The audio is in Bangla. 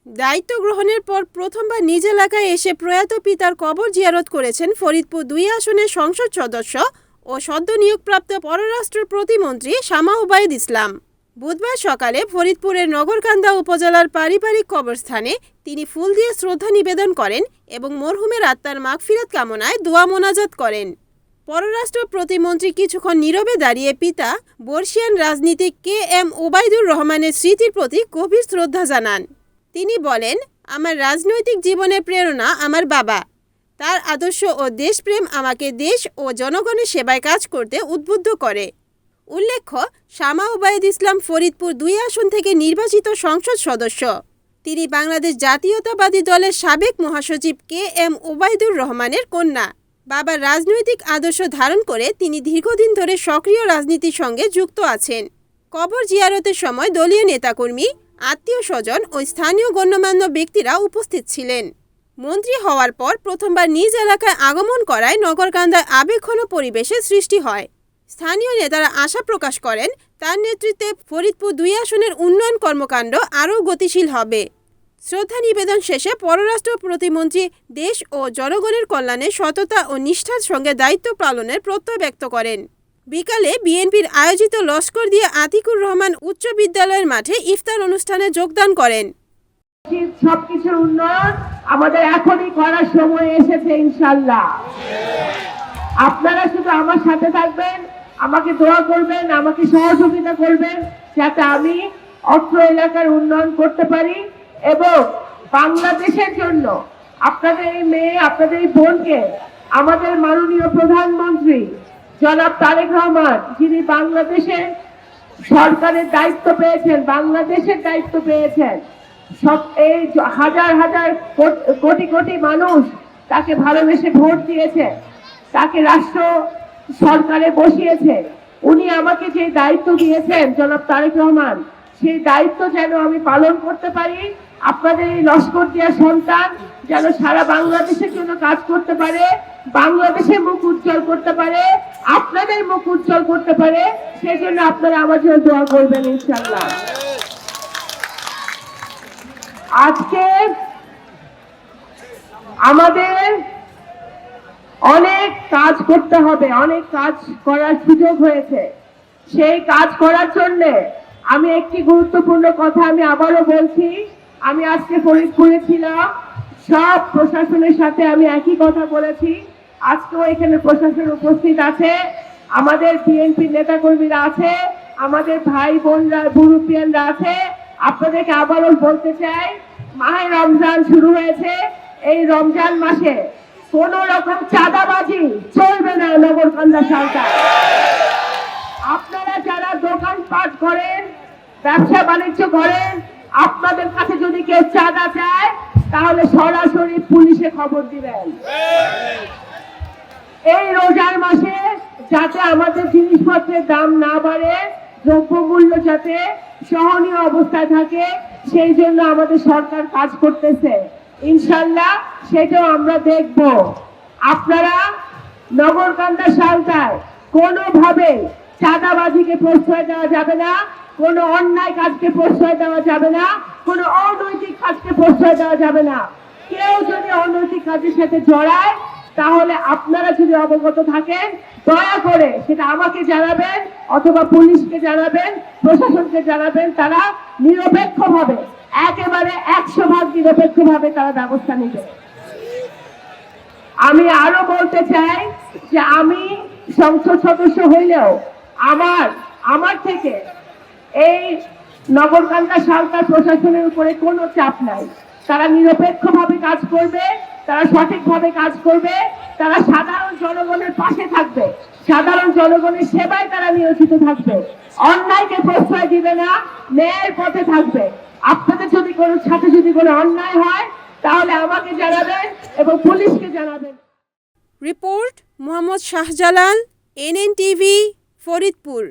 দায়িত্ব গ্রহণের পর প্রথমবার নিজ এলাকায় এসে প্রয়াত পিতার কবর জিয়ারত করেছেন ফরিদপুর ২ আসনের সংসদ সদস্য ও সদ্য নিয়োগপ্রাপ্ত পররাষ্ট্র প্রতিমন্ত্রী শামা ওবায়দ ইসলাম। বুধবার সকালে ফরিদপুরের নগরকান্দা উপজেলার পারিবারিক কবরস্থানে তিনি ফুল দিয়ে শ্রদ্ধা নিবেদন করেন এবং মরহুমের আত্মার মাগফিরাত কামনায় দোয়া মোনাজাত করেন। পররাষ্ট্র প্রতিমন্ত্রী কিছুক্ষণ নীরবে দাঁড়িয়ে পিতা বর্ষিয়ান রাজনীতিক KM ওবায়দুর রহমানের স্মৃতির প্রতি গভীর শ্রদ্ধা জানান। তিনি বলেন, আমার রাজনৈতিক জীবনের প্রেরণা আমার বাবা। তার আদর্শ ও দেশপ্রেম আমাকে দেশ ও জনগণের সেবায় কাজ করতে উদ্বুদ্ধ করে। উল্লেখ্য, শামা ওবায়দ ইসলাম ফরিদপুর ২ আসন থেকে নির্বাচিত সংসদ সদস্য। তিনি বাংলাদেশ জাতীয়তাবাদী দলের সাবেক মহাসচিব KM ওবায়দুর রহমানের কন্যা। বাবার রাজনৈতিক আদর্শ ধারণ করে তিনি দীর্ঘদিন ধরে সক্রিয় রাজনীতির সঙ্গে যুক্ত আছেন। কবর জিয়ারতের সময় দলীয় নেতাকর্মী, আত্মীয় স্বজন ও স্থানীয় গণ্যমান্য ব্যক্তিরা উপস্থিত ছিলেন। মন্ত্রী হওয়ার পর প্রথমবার নিজ এলাকায় আগমন করায় নগরকান্দায় আবেগঘন পরিবেশের সৃষ্টি হয়। স্থানীয় নেতারা আশা প্রকাশ করেন, তার নেতৃত্বে ফরিদপুর ২ আসনের উন্নয়ন কর্মকাণ্ড আরও গতিশীল হবে। শ্রদ্ধা নিবেদন শেষে পররাষ্ট্র প্রতিমন্ত্রী দেশ ও জনগণের কল্যাণে সততা ও নিষ্ঠার সঙ্গে দায়িত্ব পালনের প্রত্যয় ব্যক্ত করেন। বিকালে বিএনপির আয়োজিত লস্কর দিয়ে আতিকুর রহমান উচ্চ বিদ্যালয়ের মাঠে ইফতার অনুষ্ঠানে যোগদান করেন। সবকিছুর উন্নয়ন আমাদের এখনই করার সময় এসেছে ইনশাআল্লাহ। আপনারা শুধু আমার সাথে থাকবেন, আমাকে দোয়া করবেন, আমাকে সহযোগিতা করবেন যাতে আমি অত্র এলাকার উন্নয়ন করতে পারি এবং বাংলাদেশের জন্য আপনাদের এই মেয়ে, আপনাদের এই বোনকে আমাদের মাননীয় প্রধানমন্ত্রী জনাব তারেক রহমান, যিনি বাংলাদেশের সরকারের দায়িত্ব পেয়েছেন, বাংলাদেশের দায়িত্ব পেয়েছেন, সব এই হাজার হাজার কোটি কোটি মানুষ তাকে ভালোবেসে ভোট দিয়েছে, তাকে রাষ্ট্র সরকারে বসিয়েছে। উনি আমাকে যে দায়িত্ব দিয়েছেন জনাব তারেক রহমান, সেই দায়িত্ব যেন আমি পালন করতে পারি। আপনাদের এই লস্কর দিয়া সন্তান যেন সারা বাংলাদেশের জন্য কাজ করতে পারে, বাংলাদেশের মুখ উজ্জ্বল করতে পারে, আপনাদের মুখ উজ্জ্বল করতে পারে, সেই জন্য আপনারা আমার জন্য দোয়া করবেন ইনশাআল্লাহ। আজকে আমাদের অনেক কাজ করতে হবে, অনেক কাজ করার সুযোগ হয়েছে। সেই কাজ করার জন্য আমি একটি গুরুত্বপূর্ণ কথা আমি আবারও বলছি। আমি আজকে ফরিদপুরে ছিলাম, সব প্রশাসনের সাথে আমি একই কথা বলেছি। আজকেও এখানে প্রশাসন উপস্থিত আছে, আমাদের বিএনপি নেতাকর্মীরা আছে, আমাদের ভাই বোনরা, মুরব্বিয়ানরা আছে। আপনাদেরকে আবারও বলতে চাই, মাহে রমজান শুরু হয়েছে। এই রমজান মাসে কোন রকম চাঁদাবাজি চলবে না নগরকান্দা সরকার। আপনারা যারা দোকানপাট করেন, ব্যবসা বাণিজ্য করেন, আপনাদের কাছে যদি কেউ চাঁদা চায় তাহলে সরাসরি পুলিশে খবর দিবেন। এই রোজার মাসে যাতে আমাদের জিনিসপত্রের দাম না বাড়ে, দ্রব্যমূল্য যাতে সহনীয় অবস্থায় থাকে, সেই জন্য আমাদের সরকার কাজ করতেছে। ইনশাআল্লাহ সেটাও আমরা দেখব। আপনারা নগরকান্দা সালতায় কোনোভাবে চাঁদাবাজিকে প্রশ্রয় দেওয়া যাবে না, কোনো অন্যায় কাজকে প্রশ্রয় দেওয়া যাবে না, কোনো অনৈতিক কাজকে প্রশ্রয় দেওয়া যাবে না। কেউ যদি অনৈতিক কাজের সাথে জড়ায় তাহলে আপনারা যদি অবগত থাকেন, দয়া করে সেটা আমাকে জানাবেন অথবা পুলিশকে জানাবেন, প্রশাসনকে জানাবেন। তারা নিরপেক্ষভাবে, একেবারে 100% নিরপেক্ষভাবে তারা ব্যবস্থা নেবে। আমি আরো বলতে চাই যে আমি সংসদ সদস্য হইলেও আমার থেকে এই নগরকান্দা সরকার প্রশাসনের উপরে কোনো চাপ নাই। তারা নিরপেক্ষভাবে কাজ করবে, তারা সঠিকভাবে কাজ করবে, তারা সাধারণ জনগণের পাশে থাকবে, সাধারণ জনগণের সেবায় তারা নিয়োজিত থাকবে, অন্যায়কে প্রশ্রয় দিবে না, ন্যায়ের পথে থাকবে। আপনাদের যদি কোনো সাথে যদি কোনো অন্যায় হয় তাহলে আমাকে জানাবেন এবং পুলিশকে জানাবেন। Report Mohammad Shahjalal, NNTV, Faridpur.